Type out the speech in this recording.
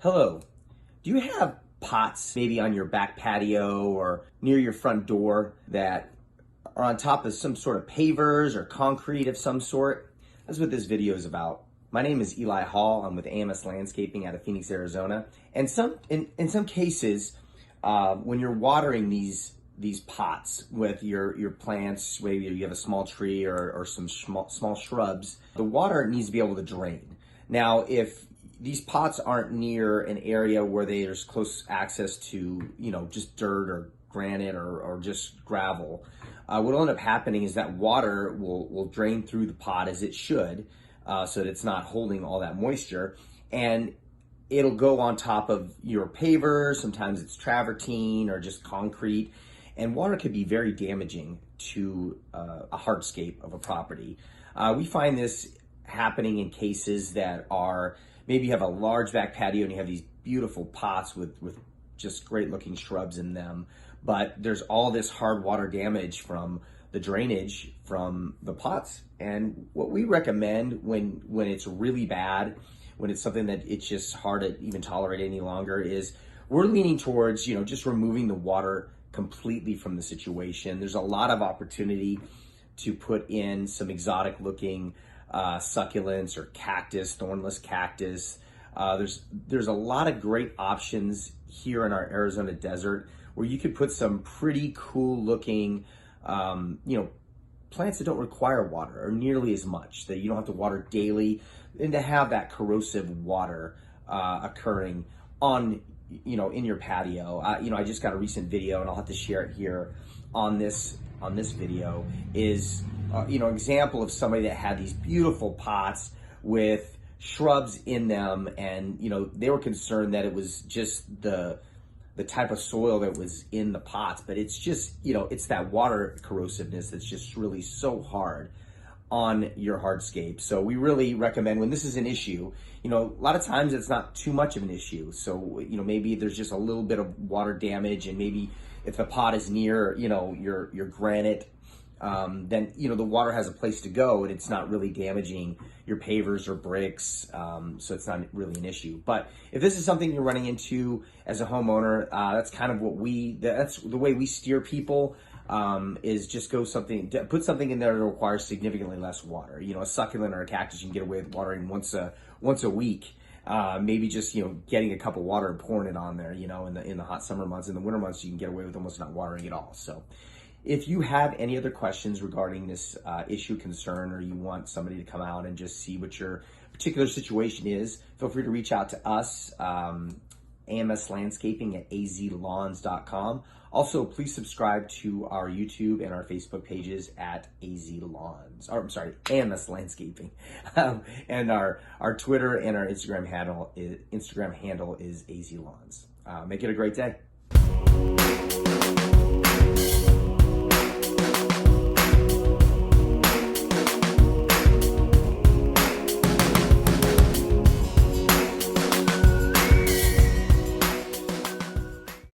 Hello. Do you have pots maybe on your back patio or near your front door that are on top of some sort of pavers or concrete of some sort? That's what this video is about. My name is Eli Hall. I'm with AMS Landscaping out of Phoenix, Arizona. And in some cases, when you're watering these pots with your plants, maybe you have a small tree or some small shrubs, the water needs to be able to drain. Now, if these pots aren't near an area where there's close access to, just dirt or granite or just gravel, what'll end up happening is that water will drain through the pot as it should, so that it's not holding all that moisture, and it'll go on top of your paver. Sometimes it's travertine or just concrete, and water can be very damaging to a hardscape of a property. We find this happening in cases that are, maybe you have a large back patio and you have these beautiful pots with just great looking shrubs in them, but there's all this hard water damage from the drainage from the pots. And what we recommend when it's really bad, when it's something that it's just hard to even tolerate any longer, is we're leaning towards, just removing the water completely from the situation. There's a lot of opportunity to put in some exotic looking succulents or cactus, thornless cactus. There's a lot of great options here in our Arizona desert where you could put some pretty cool looking, plants that don't require water or nearly as much, that you don't have to water daily, and to have that corrosive water occurring on, in your patio. I just got a recent video, and I'll have to share it here on this video, is example of somebody that had these beautiful pots with shrubs in them, and they were concerned that it was just the type of soil that was in the pots, but it's just it's that water corrosiveness that's just really so hard on your hardscape. So we really recommend, when this is an issue, a lot of times it's not too much of an issue, so maybe there's just a little bit of water damage, and maybe if the pot is near your granite, then the water has a place to go and it's not really damaging your pavers or bricks, so it's not really an issue. But if this is something you're running into as a homeowner, that's kind of that's the way we steer people, is just put something in there that requires significantly less water. A succulent or a cactus, you can get away with watering once a week. Maybe just getting a cup of water and pouring it on there, in the hot summer months. In the winter months, you can get away with almost not watering at all. So if you have any other questions regarding this issue, concern, or you want somebody to come out and just see what your particular situation is, feel free to reach out to us, AMS Landscaping at azlawns.com. Also, please subscribe to our YouTube and our Facebook pages at AMS Landscaping. And our Twitter and our Instagram handle is AZLawns. Make it a great day.